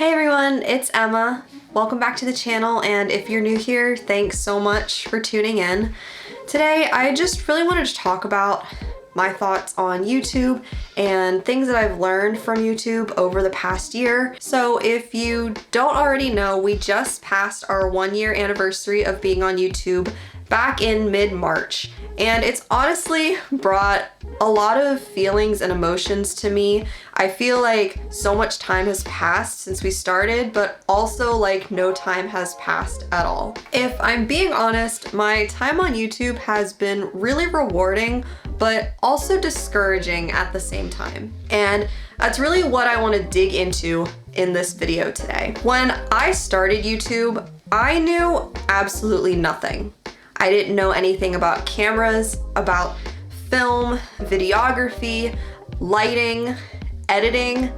Hey everyone, it's Emma. Welcome back to the channel, and if you're new here, thanks so much for tuning in. Today, I just really wanted to talk about my thoughts on YouTube and things that I've learned from YouTube over the past year. So if you don't already know, we just passed our 1-year anniversary of being on YouTube back in mid-March, and it's honestly brought a lot of feelings and emotions to me. I feel like so much time has passed since we started, but also like no time has passed at all. If I'm being honest, my time on YouTube has been really rewarding, but also discouraging at the same time. And that's really what I want to dig into in this video today. When I started YouTube, I knew absolutely nothing. I didn't know anything about cameras, about film, videography, lighting, editing.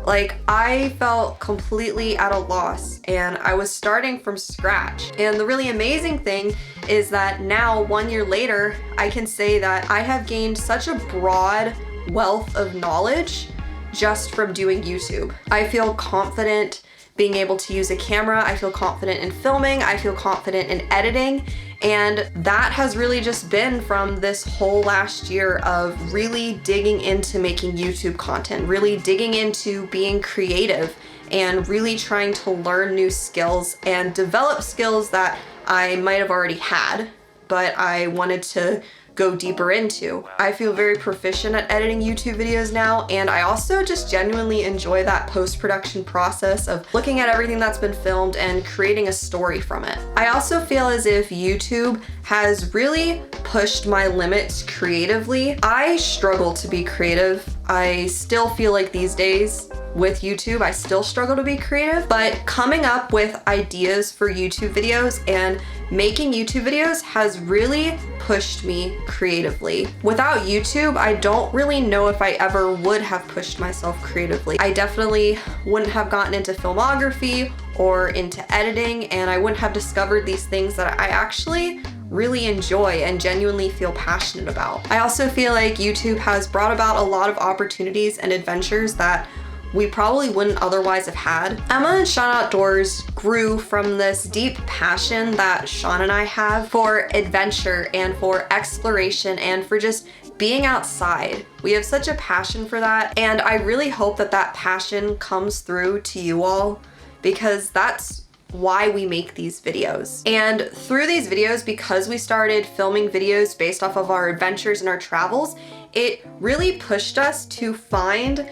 Like, I felt completely at a loss, and I was starting from scratch. And the really amazing thing is that now, 1 year later, I can say that I have gained such a broad wealth of knowledge just from doing YouTube. I feel confident being able to use a camera. I feel confident in filming. I feel confident in editing. And that has really just been from this whole last year of really digging into making YouTube content, really digging into being creative, and really trying to learn new skills and develop skills that I might have already had, but I wanted to go deeper into. I feel very proficient at editing YouTube videos now, and I also just genuinely enjoy that post-production process of looking at everything that's been filmed and creating a story from it. I also feel as if YouTube has really pushed my limits creatively. I struggle to be creative. I still feel like these days with YouTube, I still struggle to be creative, but coming up with ideas for YouTube videos and making YouTube videos has really pushed me creatively. Without YouTube, I don't really know if I ever would have pushed myself creatively. I definitely wouldn't have gotten into filmography or into editing, and I wouldn't have discovered these things that I actually really enjoy and genuinely feel passionate about. I also feel like YouTube has brought about a lot of opportunities and adventures that we probably wouldn't otherwise have had. Emma and Sean Outdoors grew from this deep passion that Sean and I have for adventure and for exploration and for just being outside. We have such a passion for that, and I really hope that that passion comes through to you all, because that's why we make these videos. And through these videos, because we started filming videos based off of our adventures and our travels, it really pushed us to find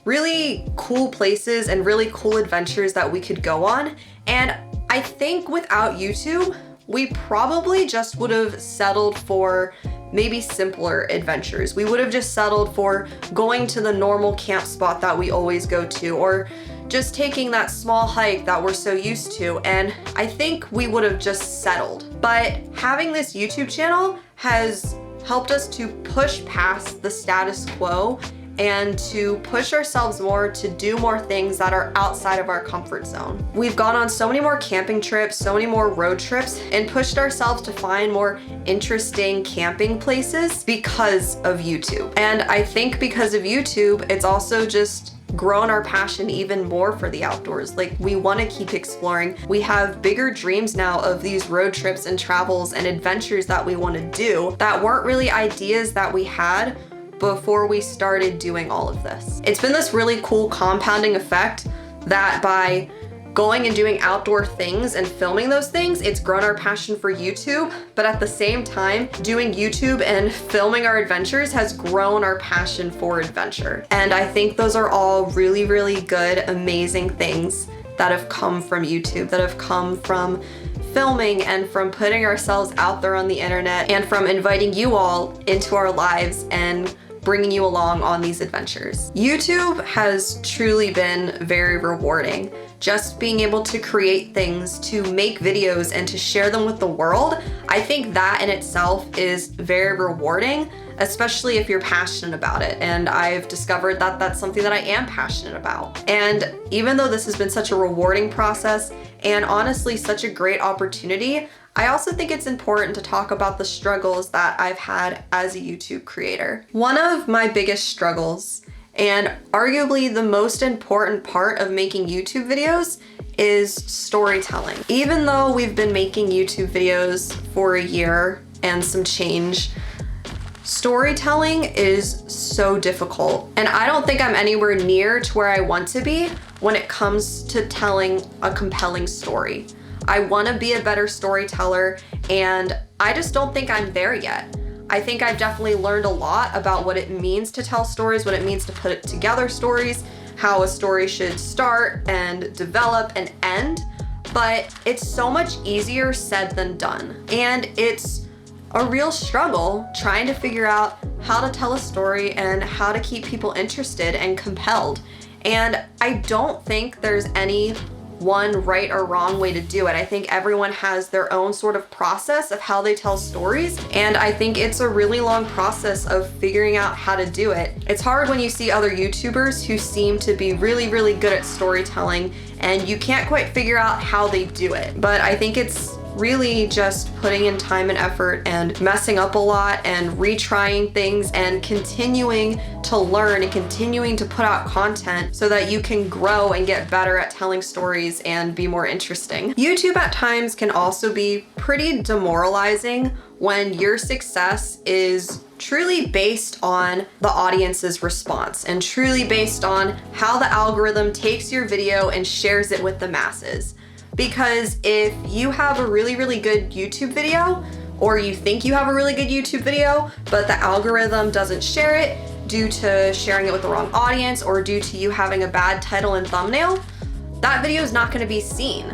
really cool places and really cool adventures that we could go on. And I think without YouTube, we probably just would have settled for maybe simpler adventures. We would have just settled for going to the normal camp spot that we always go to, or just taking that small hike that we're so used to, and I think we would have just settled. But having this YouTube channel has helped us to push past the status quo and to push ourselves more to do more things that are outside of our comfort zone. We've gone on so many more camping trips, so many more road trips, and pushed ourselves to find more interesting camping places because of YouTube. And I think because of YouTube, it's also just grown our passion even more for the outdoors. Like, we want to keep exploring. We have bigger dreams now of these road trips and travels and adventures that we want to do that weren't really ideas that we had before we started doing all of this. It's been this really cool compounding effect that by going and doing outdoor things and filming those things, it's grown our passion for YouTube, but at the same time, doing YouTube and filming our adventures has grown our passion for adventure. And I think those are all really, really good, amazing things that have come from YouTube, that have come from filming and from putting ourselves out there on the internet and from inviting you all into our lives and bringing you along on these adventures. YouTube has truly been very rewarding. Just being able to create things, to make videos, and to share them with the world, I think that in itself is very rewarding, especially if you're passionate about it. And I've discovered that that's something that I am passionate about. And even though this has been such a rewarding process and honestly such a great opportunity, I also think it's important to talk about the struggles that I've had as a YouTube creator. One of my biggest struggles And arguably the most important part of making YouTube videos is storytelling. Even though we've been making YouTube videos for a year and some change, storytelling is so difficult. And I don't think I'm anywhere near to where I want to be when it comes to telling a compelling story. I want to be a better storyteller, and I just don't think I'm there yet. I think I've definitely learned a lot about what it means to tell stories, what it means to put together stories, how a story should start and develop and end, but it's so much easier said than done. And it's a real struggle trying to figure out how to tell a story and how to keep people interested and compelled. And I don't think there's any one right or wrong way to do it. I think everyone has their own sort of process of how they tell stories, and I think it's a really long process of figuring out how to do it. It's hard when you see other YouTubers who seem to be really, really good at storytelling and you can't quite figure out how they do it. But I think it's really just putting in time and effort and messing up a lot and retrying things and continuing to learn and continuing to put out content so that you can grow and get better at telling stories and be more interesting. YouTube at times can also be pretty demoralizing when your success is truly based on the audience's response and truly based on how the algorithm takes your video and shares it with the masses. Because if you have a really, really good YouTube video, or you think you have a really good YouTube video, but the algorithm doesn't share it due to sharing it with the wrong audience or due to you having a bad title and thumbnail, that video is not going to be seen.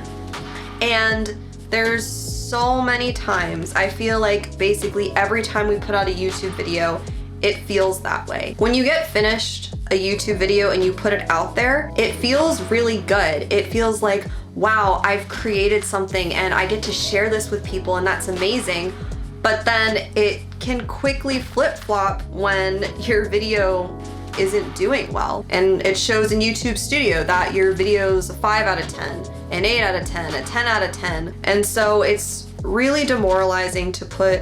And there's so many times, I feel like basically every time we put out a YouTube video, it feels that way. When you get finished a YouTube video and you put it out there, it feels really good. It feels like, wow, I've created something and I get to share this with people, and that's amazing. But then it can quickly flip-flop when your video isn't doing well. And it shows in YouTube Studio that your video's a 5 out of 10, an 8 out of 10, a 10 out of 10. And so it's really demoralizing to put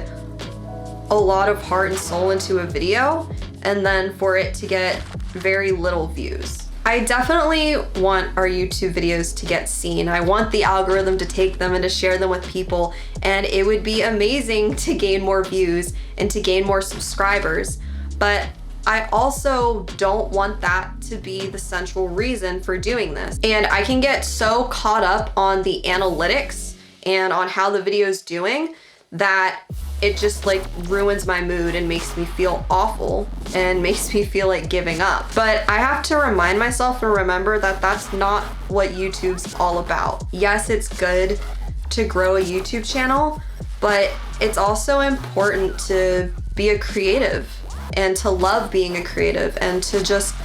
a lot of heart and soul into a video and then for it to get very little views. I definitely want our YouTube videos to get seen. I want the algorithm to take them and to share them with people, and it would be amazing to gain more views and to gain more subscribers. But I also don't want that to be the central reason for doing this. And I can get so caught up on the analytics and on how the video is doing that it just like ruins my mood and makes me feel awful and makes me feel like giving up. But I have to remind myself and remember that that's not what YouTube's all about. Yes, it's good to grow a YouTube channel, but it's also important to be a creative and to love being a creative and to just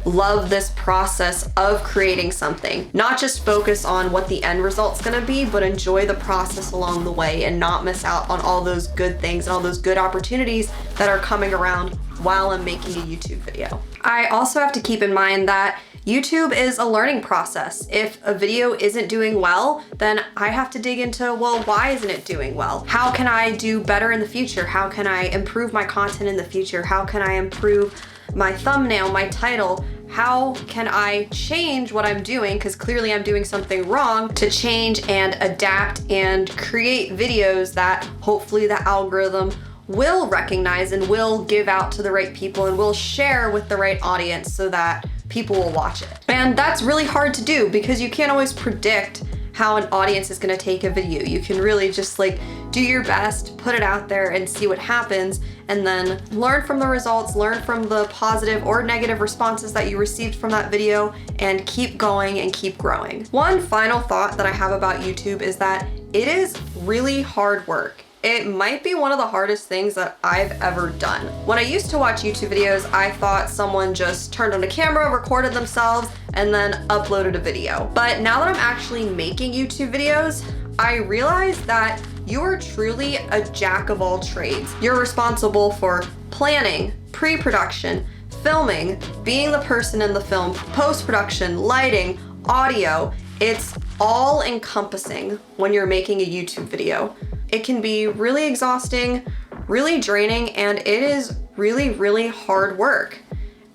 love this process of creating something. Not just focus on what the end result's gonna be, but enjoy the process along the way and not miss out on all those good things and all those good opportunities that are coming around while I'm making a YouTube video. I also have to keep in mind that YouTube is a learning process. If a video isn't doing well, then I have to dig into, well, why isn't it doing well? How can I do better in the future? How can I improve my content in the future? How can I improve my thumbnail, my title? How can I change what I'm doing? Because clearly I'm doing something wrong, to change and adapt and create videos that hopefully the algorithm will recognize and will give out to the right people and will share with the right audience so that people will watch it. And that's really hard to do because you can't always predict how an audience is gonna take a video. You can really just like do your best, put it out there and see what happens, and then learn from the results, learn from the positive or negative responses that you received from that video, and keep going and keep growing. One final thought that I have about YouTube is that it is really hard work. It might be one of the hardest things that I've ever done. When I used to watch YouTube videos, I thought someone just turned on a camera, recorded themselves, and then uploaded a video. But now that I'm actually making YouTube videos, I realize that you are truly a jack of all trades. You're responsible for planning, pre-production, filming, being the person in the film, post-production, lighting, audio. It's all encompassing when you're making a YouTube video. It can be really exhausting, really draining, and it is really, really hard work.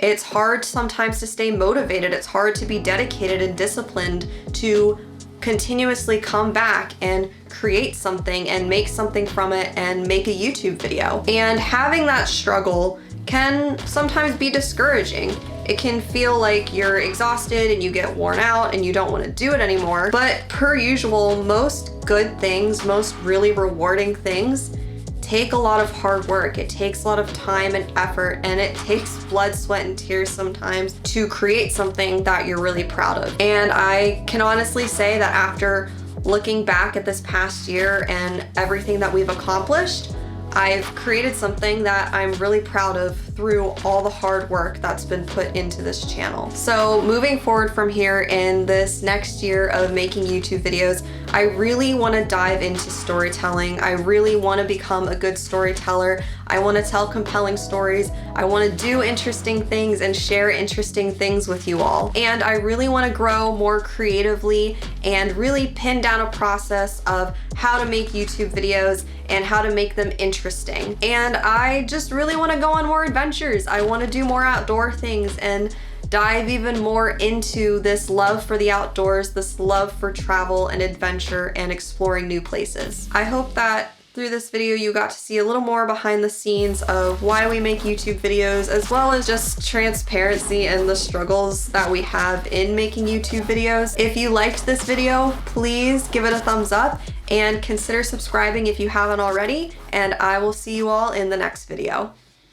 It's hard sometimes to stay motivated. It's hard to be dedicated and disciplined to continuously come back and create something and make something from it and make a YouTube video. And having that struggle can sometimes be discouraging. It can feel like you're exhausted and you get worn out and you don't want to do it anymore. But per usual, most good things, most really rewarding things take a lot of hard work. It takes a lot of time and effort, and it takes blood, sweat, and tears sometimes to create something that you're really proud of. And I can honestly say that after looking back at this past year and everything that we've accomplished, I've created something that I'm really proud of through all the hard work that's been put into this channel. So moving forward from here in this next year of making YouTube videos, I really want to dive into storytelling. I really want to become a good storyteller. I want to tell compelling stories. I want to do interesting things and share interesting things with you all. And I really want to grow more creatively and really pin down a process of how to make YouTube videos and how to make them interesting. And I just really want to go on more adventures. I want to do more outdoor things and dive even more into this love for the outdoors, this love for travel and adventure and exploring new places. I hope that through this video you got to see a little more behind the scenes of why we make YouTube videos, as well as just transparency and the struggles that we have in making YouTube videos. If you liked this video, please give it a thumbs up and consider subscribing if you haven't already, and I will see you all in the next video.